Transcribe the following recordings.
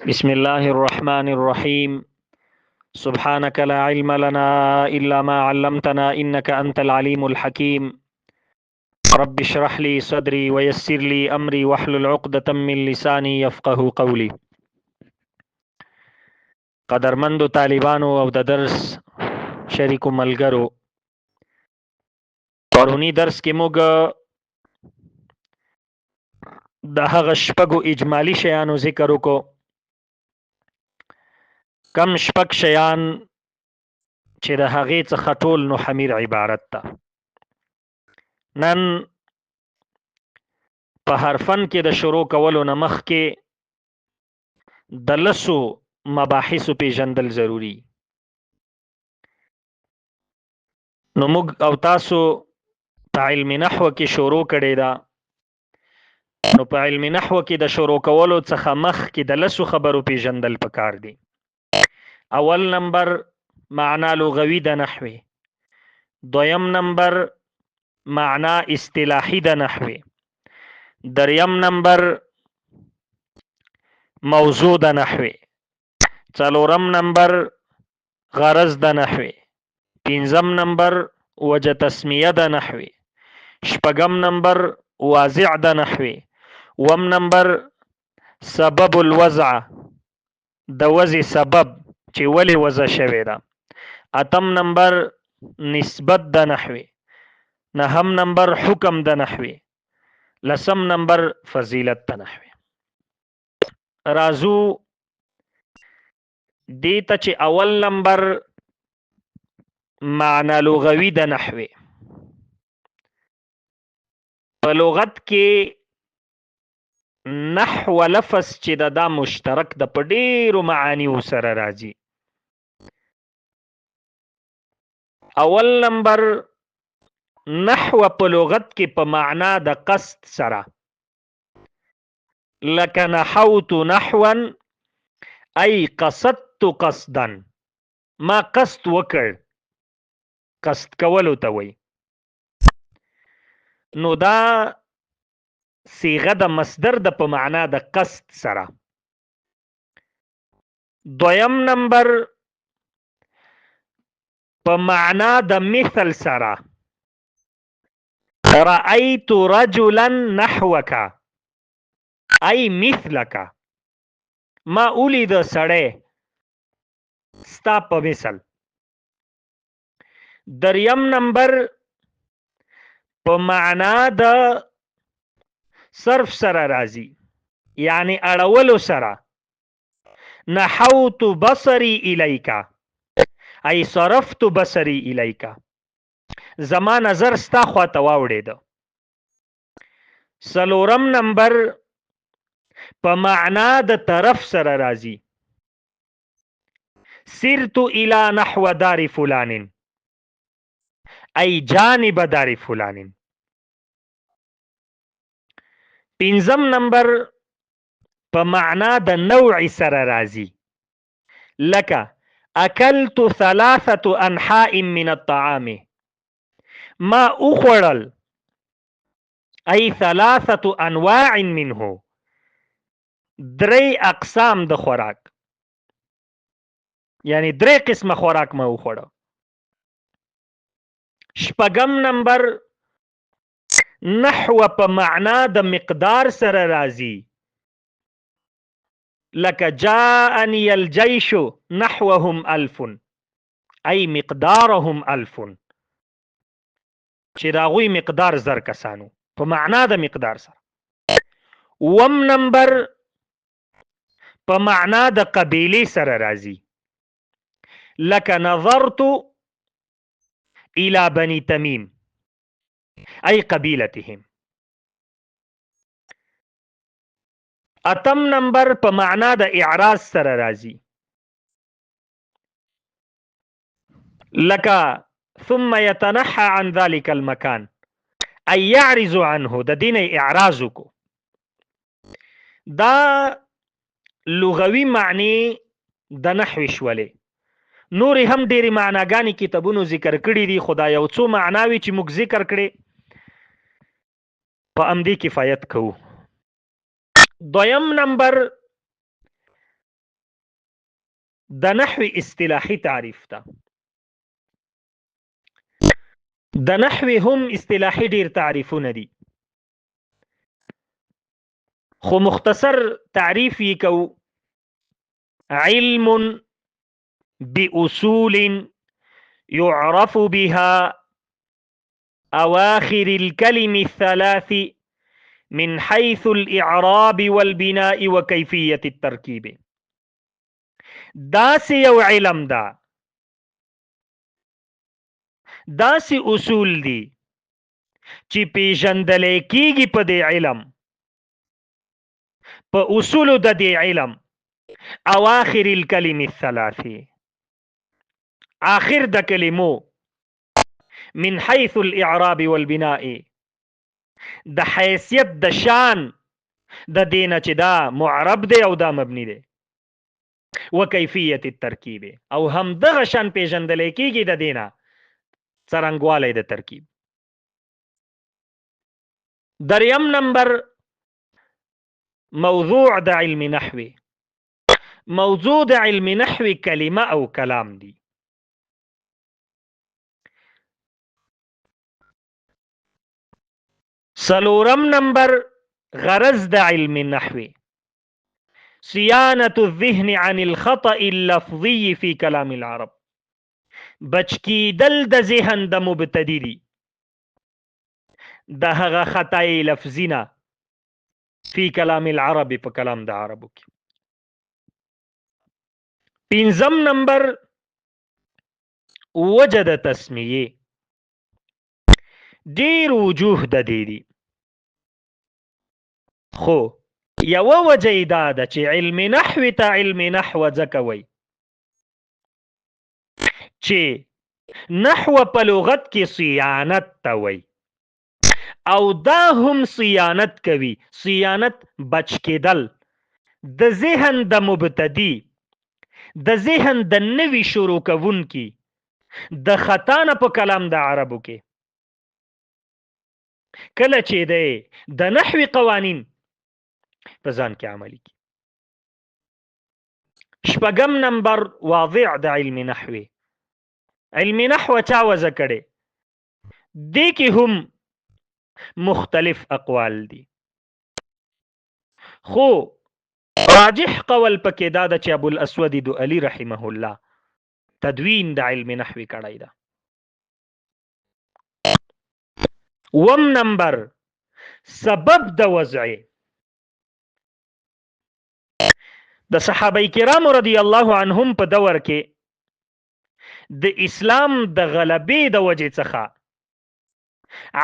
بسم الله الرحمن الرحيم. سبحانك لا علم لنا إلا ما علمتنا إنك أنت العليم الحكيم. رب اشرح لي صدري ويسر لي أمري واحلل عقدة من لساني يفقه قولي. قدرمندو طالبانو او د درس شریکو ملګرو، پرونی درس کې موږ د هغه شپږو اجمالی شیانو ذکر وکړو. کم شپږ شیان چې د هغې څخه ټول نو حمیر عبارت ده. نن په حرفن کې د شروع کولو نه مخکې د لسو مباحثو پیژندل ضروری. نو موږ او تاسو په علم نحو کې شروع کړی ده. نو په علم نحو کې د شروع کولو څخه مخکې د لسو خبرو پیژندل پکار دي. اول نمبر معنا لغوي د نحوی، دویم نمبر معنا اصطلاحي د نحوی، دریم نمبر موضوع د نحوی، څلورم نمبر غرض د نحوی، پنځم نمبر وجه تسمیه د نحوی، شپږم نمبر واضع د نحوی، اووم نمبر سبب الوضع د وضع سبب چې ولې وضع شوی ده، اتم نمبر نسبت د نحوی، نهم نمبر حکم د نحوی، لسم نمبر فضیلت د نحوی. رازو دیتا چې اول نمبر معنا لغوي د نحوی. په لغت کې نحو لفظ چې دا مشترک د په ډیرو معانیو سره راځي. اول نمبر نحو په لغت کې په معنا د قصد سره، لکه نحوت نحوا ای قصدت قصدا، ما قصد وکړ، قصد کولو ته وایي. نو دا صيغه د مصدر د په معنا د قصد سره. دویم نمبر په معنا د مثل سره، رأيت رجلا نحوك ای مثلك، ما اولید سړی ستا په مثل. دریم نمبر په معنا د صرف سره راځي، یعنی اړولو سره، نحوت بصري الیک ای صرفت بصري الیک، زما نظر ستا خواته واوړېده. څلورم نمبر په معنا د طرف سره راځي، سرت الى نحو دار فلان ای جانب دار فلان. پنځم نمبر په معنا د نوع سره راځي، لکه اکلت ثلاثه انحاء من الطعام، ما اخوړل ای ثلاثه انواع منه، درې اقسام د خوراک، یعنی درې قسمه خوراک ما وخوړه. شپږم نمبر نحو په معنا د مقدار سره راځي، لکه جاءني الجيش نحوهم الف ای مقدارهم الف، چې راغوی مقدار زر کسانو، په معنا د مقدار سره. اووم نمبر په معنا د قبیله سره راځي، لکه نظرت الى بني تمیم ای قبیلتهم. اتم نمبر په معنا د اعراض سره راځي، لکه ثم يتنحى عن ذلك المكان ای يعرض عنه، د دین اعراض کو. دا لغوي معنی د نحو شولې. نور هم ډېری معناګانې کتابونو ذکر کړي دي، خو دا یو څو معناوي چې موږ ذکر کړي په همدې کفایت کوو. دویم نمبر د نحو اصطلاحي تعریف ته. د نحو هم اصطلاحي ډیر تعریفونه دي، خو مختصر تعریف یې کو: علم بأصول يعرف بها أواخر الكلم الثلاث من حيث الإعراب والبناء وكيفية التركيب. داسې یو علم ده، داسې اصول دي چې پیژندلی کیږي په دې علم، په اصولو د دې علم اواخر الکلم الثلاث، آخر د کلمو، من حيث الاعراب والبناء، د حیثیت د شان د دینه چې دا معرب دی او دا مبنی دی، وکیفیت الترکیب، او هم دغه شان پیژندلی کیږي د دینه څرنګوالی د ترکیب. دریم نمبر موضوع د علم نحو. موضوع د علم نحو کلمه او کلام دی. څلورم نمبر غرض د علم نحو: صيانة الذهن عن الخطأ اللفظي في كلام العرب. بچ کیدل د ذهن د مبتدی دی د هغه خطای لفظی نه فی کلام العرب، په کلام د عربو کې. پنځم نمبر وجه د تسمیه. ډیر وجوه د دې دي، خو یوه وجه یې دا ده چې علم نحو ته علم نحو ځکه وایي چې نحو په لغت کې صیانت ته وایي، او دا هم صیانت کوي. صیانت بچ کېدل د ذهن د مبتدی، د ذهن د نوي شروع کوونکي د خطا نه په کلام د عربو کې. کله چې دی د نحوي قوانین په ځان کې عملي کی. شپږم نمبر واضع د علم نحوی. علم نحو چا وضع کړي؟ دې کې هم مختلف اقوال دي، خو راجح قول پکې دا ده چې ابو الاسود دؤلي رحمه الله تدوین د علم نحوی کړی ده. وم نمبر سبب د وضع. د صحابه کرامو رضی الله عنهم په دور کې د اسلام د غلبې د وجې څخه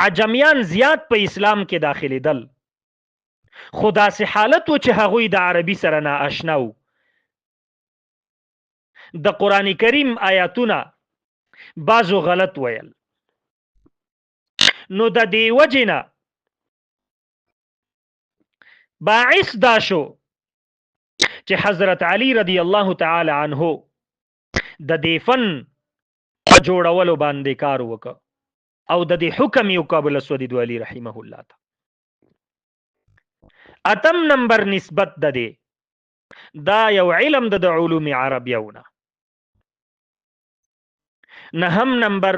عجمیان زیات په اسلام کې داخلېدل، خو داسې حالت و چې هغوی د عربي سره نااشنا وو. د قرآن کریم آیاتونه بعضو غلط ویل، نو د دې وجې نه باعث دا شو چې حضرت علی رضی الله تعالی عنه د دې فن په جوړولو باندې کار وکړ او د دې حکم یې وکړ ابو الاسود دؤلي رحمه الله ته. اتم نمبر نسبت د دې دا یو علم د علوم عربیونه. نهم نمبر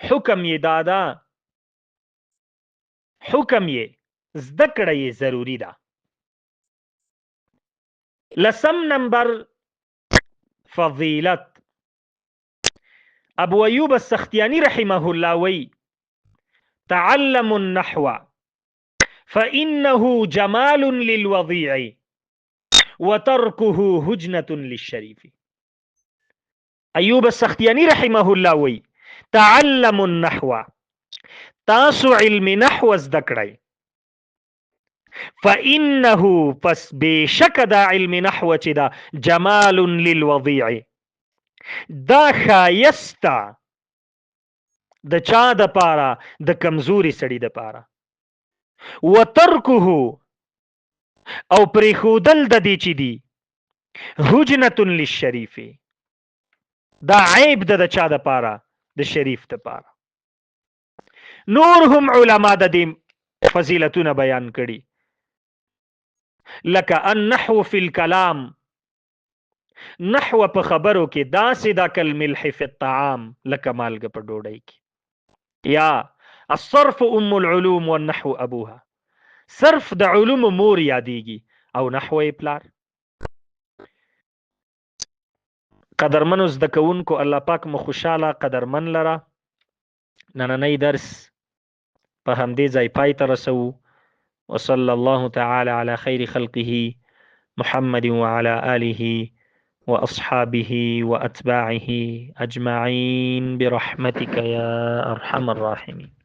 حکم یې دادا، حکم یې زده کړه یې ضروری ده. لسم نمبر فضیلت. ابو ایوب السختیانی رحمه الله وی: تعلموا النحو فإنه جمال للوضيع وتركه هجنة للشريف. ایوب السختیانی رحمه الله وی: تعلموا النحو، تاسو علم نحو زده کړئ، فإنه پس بشک دا علم نحو چې دا جمال للوضيع، دا ښایسته د چا د پاره؟ د کمزوري سړي د پاره. وترکه او پریښودل د دې چې دی هجنة للشریف، دا عیب د چا د پاره؟ د شریف د پاره. نور هم علما د دې فضیلتونه بیان کړي، لکه النحو فی الکلام نحو په خبرو کې داسې دا کل ملح فی الطعام لکه مالګه په ډوډۍ کې. یا الصرف ام العلوم والنحو ابوها، صرف د علوم مور یادېږي او نحو یې پلار. قدرمنو زده کوونکو، الله پاک مو خوشاله قدرمن لره. نننی درس په همدې ځای پای ته رسوو. وصلى الله تعالى على خير خلقه محمد وعلى آله وأصحابه وأتباعه أجمعين برحمتك يا أرحم الراحمين.